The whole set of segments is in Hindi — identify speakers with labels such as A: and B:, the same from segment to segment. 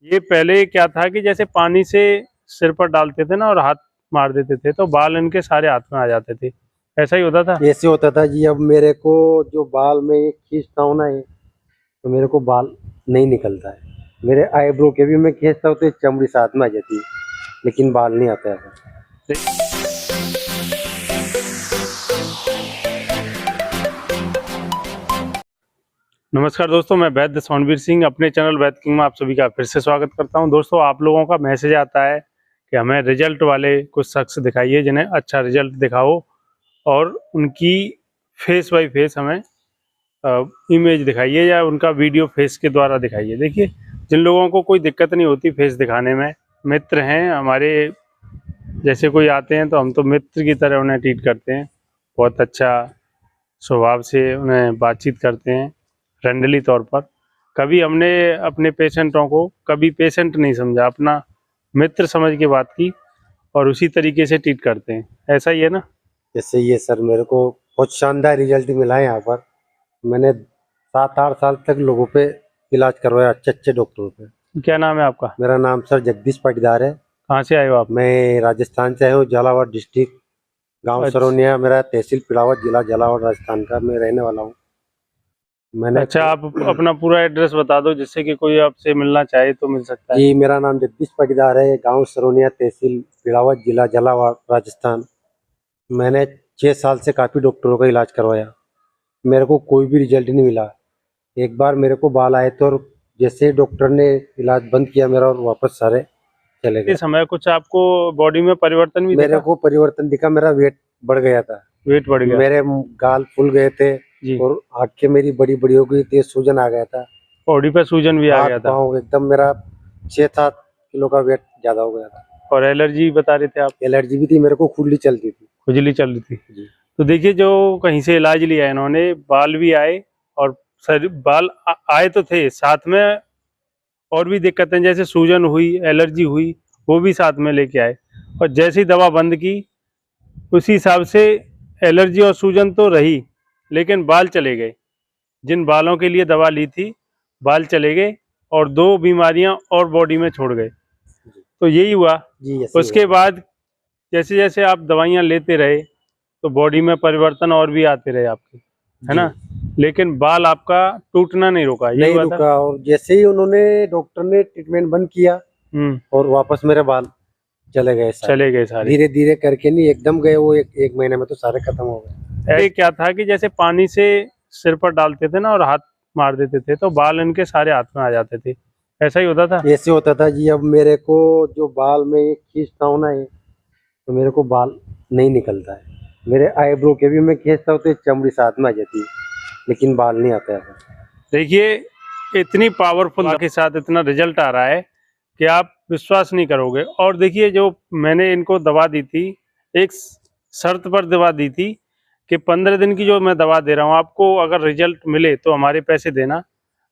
A: ये पहले क्या था कि जैसे पानी से सिर पर डालते थे ना और हाथ मार देते थे तो बाल इनके सारे हाथ में आ जाते थे। ऐसा ही होता था।
B: ऐसे होता था जी। अब मेरे को जो बाल में ये खींचता हूँ ना ये, तो मेरे को बाल नहीं निकलता है। मेरे आईब्रो के भी मैं खींचता हूँ तो ये चमड़ी साथ में आ जाती है, लेकिन बाल नहीं आता है।
A: नमस्कार दोस्तों, मैं वैद्य सोनवीर सिंह अपने चैनल वैद्य किंग में आप सभी का फिर से स्वागत करता हूं। दोस्तों, आप लोगों का मैसेज आता है कि हमें रिजल्ट वाले कुछ शख्स दिखाइए जिन्हें अच्छा रिजल्ट दिखाओ और उनकी फेस बाय फेस हमें इमेज दिखाइए या उनका वीडियो फेस के द्वारा दिखाइए। देखिए, जिन लोगों को कोई दिक्कत नहीं होती फेस दिखाने में, मित्र हैं हमारे जैसे कोई आते हैं तो हम तो मित्र की तरह उन्हें ट्रीट करते हैं। बहुत अच्छा स्वभाव से उन्हें बातचीत करते हैं फ्रेंडली तौर पर। कभी हमने अपने पेशेंटों को कभी पेशेंट नहीं समझा, अपना मित्र समझ के बात की और उसी तरीके से ट्रीट करते हैं। ऐसा ही है ना?
B: जैसे ये सर, मेरे को बहुत शानदार रिजल्ट मिला है यहाँ पर। मैंने 7-8 साल तक लोगों पे इलाज करवाया, अच्छे अच्छे डॉक्टरों पे।
A: क्या नाम है आपका?
B: मेरा नाम सर जगदीश पाटीदार है।
A: कहाँ से आए हो आप?
B: मैं राजस्थान से आया हूँ, झालावाड़ डिस्ट्रिक्ट, गांव
A: अच्छा
B: सरोनिया, मेरा तहसील पिड़ावत, जिला झालावाड़, राजस्थान का मैं रहने वाला हूँ। मैंने
A: अच्छा, आप अपना पूरा एड्रेस बता दो जिससे कि कोई आपसे मिलना चाहे तो मिल सकता है।
B: जी, मेरा नाम जगदीश पाटीदार है, गांव सरोनिया, तहसील पिड़ावत, जिला झालावाड़, राजस्थान। मैंने 6 साल से काफ़ी डॉक्टरों का इलाज करवाया, मेरे को कोई भी रिजल्ट नहीं मिला। एक बार मेरे को बाल आए थे और जैसे ही डॉक्टर ने इलाज बंद किया मेरा, और वापस सारे चले गए।
A: इस समय कुछ आपको बॉडी में परिवर्तन भी
B: मेरे
A: दिखा?
B: को परिवर्तन दिखा, मेरा वेट बढ़ गया था,
A: वेट बढ़ गया?
B: मेरे गाल फूल गए थे
A: जी।
B: और आंखें मेरी बड़ी बड़ी हो गई थी, सूजन आ गया था,
A: बॉडी पे सूजन भी आ
B: हाथ
A: गया था?
B: पाँव एकदम, मेरा 6-7 किलो का वेट ज्यादा हो गया था।
A: और एलर्जी बता रहे थे आप?
B: एलर्जी भी थी, मेरे को खुजली चलती थी
A: खुजली चल रही थी?
B: जी।
A: तो देखिए, जो कहीं से इलाज लिया है इन्होंने, बाल भी आए और शरीर बाल आए तो थे, साथ में और भी दिक्कतें जैसे सूजन हुई, एलर्जी हुई, वो भी साथ में लेके आए। और जैसी दवा बंद की उसी हिसाब से एलर्जी और सूजन तो रही, लेकिन बाल चले गए। जिन बालों के लिए दवा ली थी बाल चले गए और दो बीमारियां और बॉडी में छोड़ गए। तो यही हुआ।
B: जी ऐसे ही
A: उसके
B: हुआ।
A: बाद जैसे जैसे आप दवाइयाँ लेते रहे तो बॉडी में परिवर्तन और भी आते रहे आपके, है
B: जी
A: ना? लेकिन बाल आपका टूटना नहीं रुका, यही
B: नहीं
A: हुआ था।
B: रुका, और जैसे ही उन्होंने, डॉक्टर ने ट्रीटमेंट बंद किया और वापस मेरे बाल चले गए सारे।
A: चले गए सारे।
B: धीरे धीरे करके नहीं, एकदम गए वो, एक महीने में तो सारे खत्म हो गए।
A: ये क्या था कि जैसे पानी से सिर पर डालते थे ना और हाथ मार देते थे तो बाल इनके सारे हाथ में आ जाते थे। ऐसा ही होता था।
B: ऐसे होता था जी। अब मेरे को जो बाल में ये खींचता हूँ ना ये, तो मेरे को बाल नहीं निकलता है। मेरे आईब्रो के भी मैं खींचता हूँ तो ये चमड़ी साथ में आ जाती है, लेकिन बाल नहीं आता है।
A: देखिए, इतनी पावरफुल दवा के साथ इतना रिजल्ट आ रहा है कि आप विश्वास नहीं करोगे। और देखिए, जो मैंने इनको दवा दी थी, एक शर्त पर दवा दी थी कि 15 दिन की जो मैं दवा दे रहा हूँ आपको, अगर रिजल्ट मिले तो हमारे पैसे देना,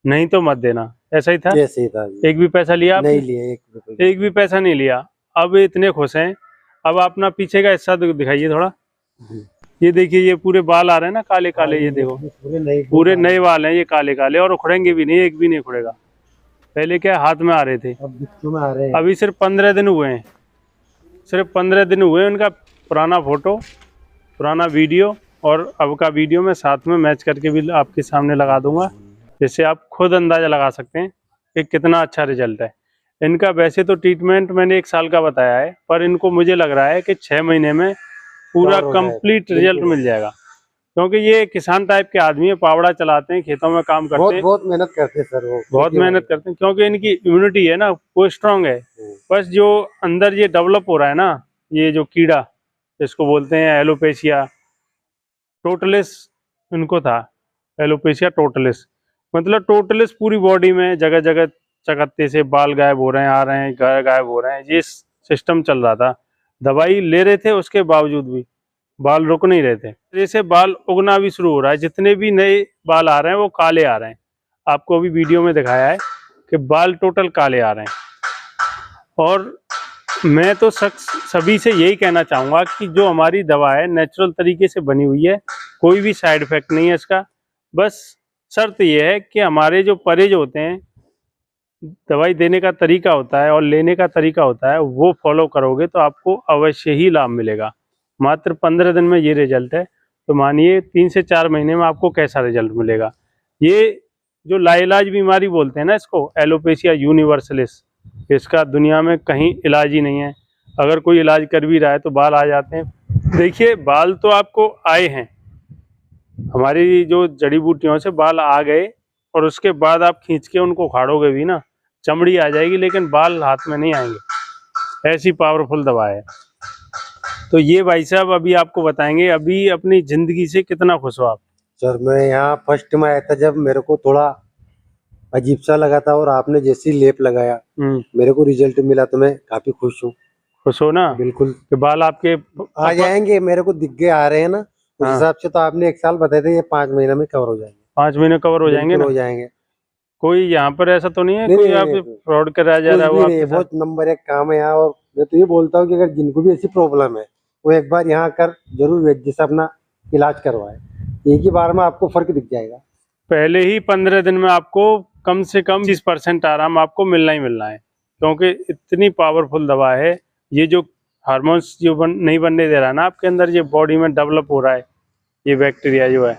A: नहीं तो मत देना। ऐसा ही था?
B: कैसे ही था जी।
A: एक भी पैसा लिया
B: नहीं
A: आपने?
B: लिए, 1 रुपये
A: एक भी पैसा नहीं लिया। अब इतने खुश हैं। अब अपना पीछे का हिस्सा दिखाइए थोड़ा।
B: भी।
A: ये देखिए, ये पूरे बाल आ रहे हैं ना काले
B: हाँ,
A: काले, ये देखो
B: पूरे
A: पूरे नए बाल हैं ये काले काले, और उखड़ेंगे भी नहीं, एक भी नहीं उखड़ेगा। पहले क्या हाथ में आ रहे थे,
B: अब बिच्छू में आ रहे हैं।
A: अभी सिर्फ 15 दिन हुए हैं। सिर्फ 15 दिन हुए हैं। उनका पुराना फोटो, पुराना वीडियो और अब का वीडियो मैं साथ में मैच करके भी आपके सामने लगा दूंगा, जिससे आप खुद अंदाज़ा लगा सकते हैं कि कितना अच्छा रिजल्ट है इनका। वैसे तो ट्रीटमेंट मैंने 1 साल का बताया है, पर इनको मुझे लग रहा है कि 6 महीने में पूरा
B: कवर हो जाएगा,
A: कंप्लीट रिजल्ट
B: बिल्कुल।
A: मिल जाएगा। क्योंकि ये किसान टाइप के आदमी है, पावड़ा चलाते हैं, खेतों में काम करते हैं,
B: बहुत मेहनत करते हैं सर वो,
A: बहुत
B: खेती
A: मेहनत
B: बाड़ी।
A: करते हैं, क्योंकि इनकी इम्यूनिटी है ना वो स्ट्रांग है। बस जो अंदर ये डेवलप हो रहा है ना, ये जो कीड़ा जिसको बोलते हैं एलोपेशिया टोटलिस, इनको था एलोपेशिया टोटलिस। मतलब टोटलिस पूरी बॉडी में जगह जगह चकत्ते से बाल गायब हो रहे हैं, आ रहे हैं, गायब हो रहे हैं, ये सिस्टम चल रहा था। दवाई ले रहे थे उसके बावजूद भी बाल रुक नहीं रहे थे। जैसे बाल उगना भी शुरू हो रहा है, जितने भी नए बाल आ रहे हैं वो काले आ रहे हैं। आपको अभी वीडियो में दिखाया है कि बाल टोटल काले आ रहे हैं। और मैं तो सभी से यही कहना चाहूँगा कि जो हमारी दवा है नेचुरल तरीके से बनी हुई है, कोई भी साइड इफेक्ट नहीं है इसका। बस शर्त यह है कि हमारे जो परहेज होते हैं दवाई देने का तरीका होता है और लेने का तरीका होता है, वो फॉलो करोगे तो आपको अवश्य ही लाभ मिलेगा। मात्र 15 दिन में ये रिजल्ट है, तो मानिए 3 से 4 महीने में आपको कैसा रिजल्ट मिलेगा। ये जो लाइलाज बीमारी बोलते हैं ना इसको, एलोपेशिया यूनिवर्सलिस, इसका दुनिया में कहीं इलाज ही नहीं है। अगर कोई इलाज कर भी रहा है तो बाल आ जाते हैं। देखिए बाल तो आपको आए हैं, हमारी जो जड़ी बूटियों से बाल आ गए, और उसके बाद आप खींच के उनको उखाड़ोगे भी ना, चमड़ी आ जाएगी लेकिन बाल हाथ में नहीं आएंगे। ऐसी पावरफुल दवा है। तो ये भाई साहब अभी आपको बताएंगे, अभी अपनी जिंदगी से कितना खुश हो आप?
B: सर मैं यहाँ फर्स्ट में आया था जब मेरे को थोड़ा अजीब सा लगा था, और आपने जैसे ही लेप लगाया मेरे को रिजल्ट मिला, तो मैं काफी खुश हूँ।
A: खुश हो ना?
B: बिल्कुल
A: कि बाल आपके
B: आ जाएंगे, मेरे को दिख गए आ रहे हैं ना, उस
A: हाँ।
B: हिसाब से तो आपने 1 साल बताए थे, ये 5 महीने में कवर हो जाएंगे।
A: 5 महीने कवर हो जाएंगे
B: बिल्कुल
A: ना?
B: हो जाएंगे।
A: कोई यहाँ पर ऐसा तो नहीं है
B: नहीं
A: कोई
B: नहीं
A: आप
B: नहीं,
A: फ्रॉड करा जा
B: कुछ
A: रहा है वो
B: भी नहीं,
A: आपके साथ?
B: बहुत नंबर 1 काम है यहाँ। और मैं तो ये बोलता हूँ कि अगर जिनको भी ऐसी प्रॉब्लम है वो एक बार यहाँ आकर जरूर वैद्य से अपना इलाज करवाए, एक ही बार में आपको फर्क दिख जाएगा।
A: पहले ही 15 दिन में आपको कम से कम 25% आराम आपको मिलना ही मिलना है, क्योंकि इतनी पावरफुल दवा है। ये जो हार्मोन्स जो नहीं बनने दे रहा है ना आपके अंदर, ये बॉडी में डेवलप हो रहा है, ये बैक्टीरिया जो है,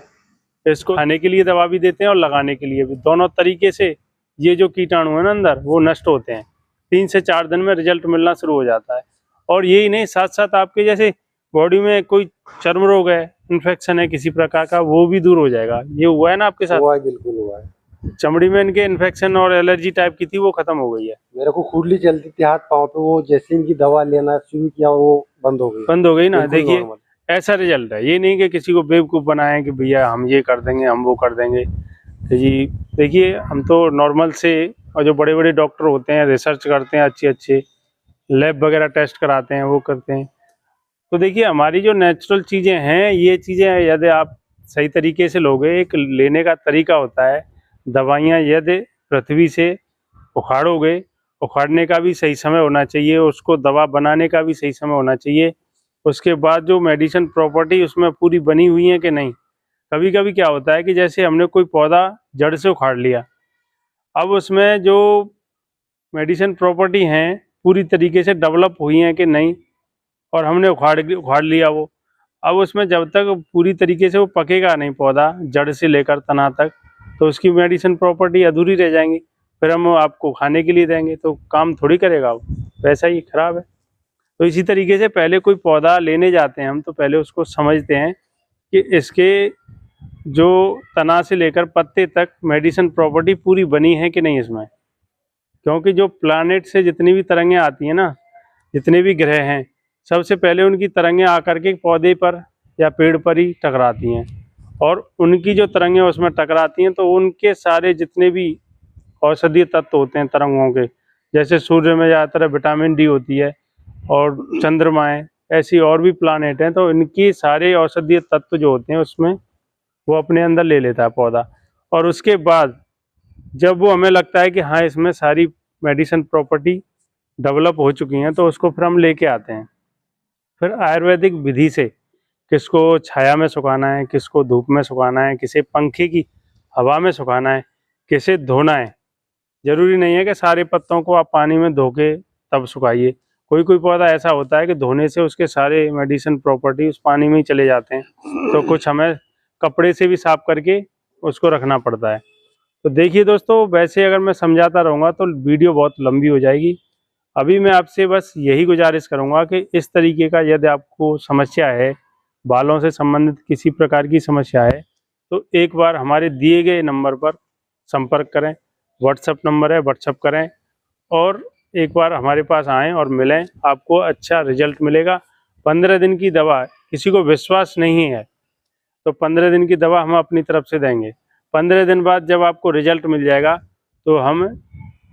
A: इसको खाने के लिए दवा भी देते हैं और लगाने के लिए भी, दोनों तरीके से ये जो कीटाणु है ना अंदर वो नष्ट होते हैं। 3 से 4 दिन में रिजल्ट मिलना शुरू हो जाता है। और यही नहीं, साथ साथ आपके जैसे बॉडी में कोई चर्म रोग है, इन्फेक्शन है किसी प्रकार का, वो भी दूर हो जाएगा। ये हुआ है ना आपके साथ?
B: हुआ है, बिल्कुल हुआ है।
A: चमड़ी में इनके इन्फेक्शन और एलर्जी टाइप की थी, वो खत्म हो गई है।
B: मेरे को खुजली चलती थी हाथ पाँव पे, वो जैसे इनकी दवा लेना शुरू किया वो बंद हो गई।
A: बंद हो गई ना?
B: बिल्कुल
A: देखिए
B: नॉर्मल।
A: ऐसा रिजल्ट है, ये नहीं कि किसी को बेवकूफ़ बनाएं कि भैया हम ये कर देंगे हम वो कर देंगे। तो जी देखिए, हम तो नॉर्मल से, और जो बड़े बड़े डॉक्टर होते हैं रिसर्च करते हैं, अच्छे अच्छे लैब वगैरह टेस्ट कराते हैं, वो करते हैं। तो देखिए हमारी जो नेचुरल चीज़ें हैं, ये चीज़ें यदि आप सही तरीके से लोगे, एक लेने का तरीका होता है। दवाइयाँ यदि पृथ्वी से उखाड़ोगे, उखाड़ने का भी सही समय होना चाहिए, उसको दवा बनाने का भी सही समय होना चाहिए। उसके बाद जो मेडिसिन प्रॉपर्टी उसमें पूरी बनी हुई है कि नहीं। कभी कभी क्या होता है कि जैसे हमने कोई पौधा जड़ से उखाड़ लिया, अब उसमें जो मेडिसिन प्रॉपर्टी हैं पूरी तरीके से डेवलप हुई हैं कि नहीं, और हमने उखाड़ लिया वो। अब उसमें जब तक पूरी तरीके से वो पकेगा नहीं पौधा, जड़ से लेकर तना तक, तो उसकी मेडिसिन प्रॉपर्टी अधूरी रह जाएंगी। फिर हम आपको खाने के लिए देंगे तो काम थोड़ी करेगा वो, वैसा ही खराब है। तो इसी तरीके से पहले कोई पौधा लेने जाते हैं हम, तो पहले उसको समझते हैं कि इसके जो तना से लेकर पत्ते तक मेडिसिन प्रॉपर्टी पूरी बनी है कि नहीं इसमें। क्योंकि जो प्लानेट से जितनी भी तरंगें आती हैं ना, जितने भी ग्रह हैं, सबसे पहले उनकी तरंगें आकर के पौधे पर या पेड़ पर ही टकराती हैं, और उनकी जो तरंगें उसमें टकराती हैं तो उनके सारे जितने भी औषधीय तत्व होते हैं तरंगों के, जैसे सूर्य में ज़्यादातर विटामिन डी होती है, और चंद्रमाएँ, ऐसी और भी प्लानेट हैं, तो इनकी सारे औषधीय तत्व जो होते हैं उसमें वो अपने अंदर ले लेता है पौधा। और उसके बाद जब वो हमें लगता है कि हाँ इसमें सारी मेडिसिन प्रॉपर्टी डेवलप हो चुकी हैं, तो उसको फिर हम लेके आते हैं। फिर आयुर्वेदिक विधि से किसको छाया में सुखाना है, किसको धूप में सुखाना है, किसे पंखे की हवा में सुखाना है, किसे धोना है। ज़रूरी नहीं है कि सारे पत्तों को आप पानी में धो के तब सुखाइए। कोई कोई पौधा ऐसा होता है कि धोने से उसके सारे मेडिसिन प्रॉपर्टी उस पानी में ही चले जाते हैं, तो कुछ हमें कपड़े से भी साफ करके उसको रखना पड़ता है। तो देखिए दोस्तों, वैसे अगर मैं समझाता रहूँगा तो वीडियो बहुत लंबी हो जाएगी। अभी मैं आपसे बस यही गुजारिश करूँगा कि इस तरीके का यदि आपको समस्या है, बालों से संबंधित किसी प्रकार की समस्या है, तो एक बार हमारे दिए गए नंबर पर संपर्क करें। व्हाट्सएप नंबर है, व्हाट्सएप करें और एक बार हमारे पास आएँ और मिलें, आपको अच्छा रिजल्ट मिलेगा। 15 दिन की दवा, किसी को विश्वास नहीं है तो 15 दिन की दवा हम अपनी तरफ से देंगे। 15 दिन बाद जब आपको रिजल्ट मिल जाएगा तो हम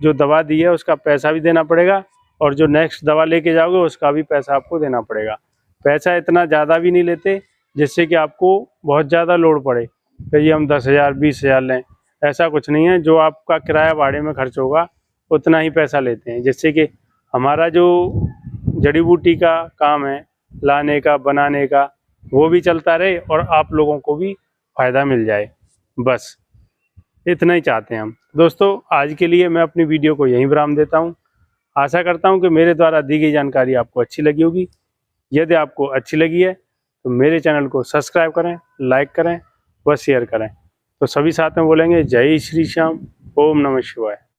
A: जो दवा दी है उसका पैसा भी देना पड़ेगा, और जो नेक्स्ट दवा लेके जाओगे उसका भी पैसा आपको देना पड़ेगा। पैसा इतना ज़्यादा भी नहीं लेते जिससे कि आपको बहुत ज़्यादा लोड पड़े कि ये हम 10,000 20,000 लें, ऐसा कुछ नहीं है। जो आपका किराया भाड़े में खर्च होगा उतना ही पैसा लेते हैं, जिससे कि हमारा जो जड़ी बूटी का काम है लाने का बनाने का, वो भी चलता रहे और आप लोगों को भी फ़ायदा मिल जाए। बस इतना ही चाहते हैं हम। दोस्तों आज के लिए मैं अपनी वीडियो को यहीं विराम देता हूँ। आशा करता हूँ कि मेरे द्वारा दी गई जानकारी आपको अच्छी लगी होगी। यदि आपको अच्छी लगी है तो मेरे चैनल को सब्सक्राइब करें, लाइक करें व शेयर करें। तो सभी साथ में बोलेंगे जय श्री श्याम, ओम नमः शिवाय।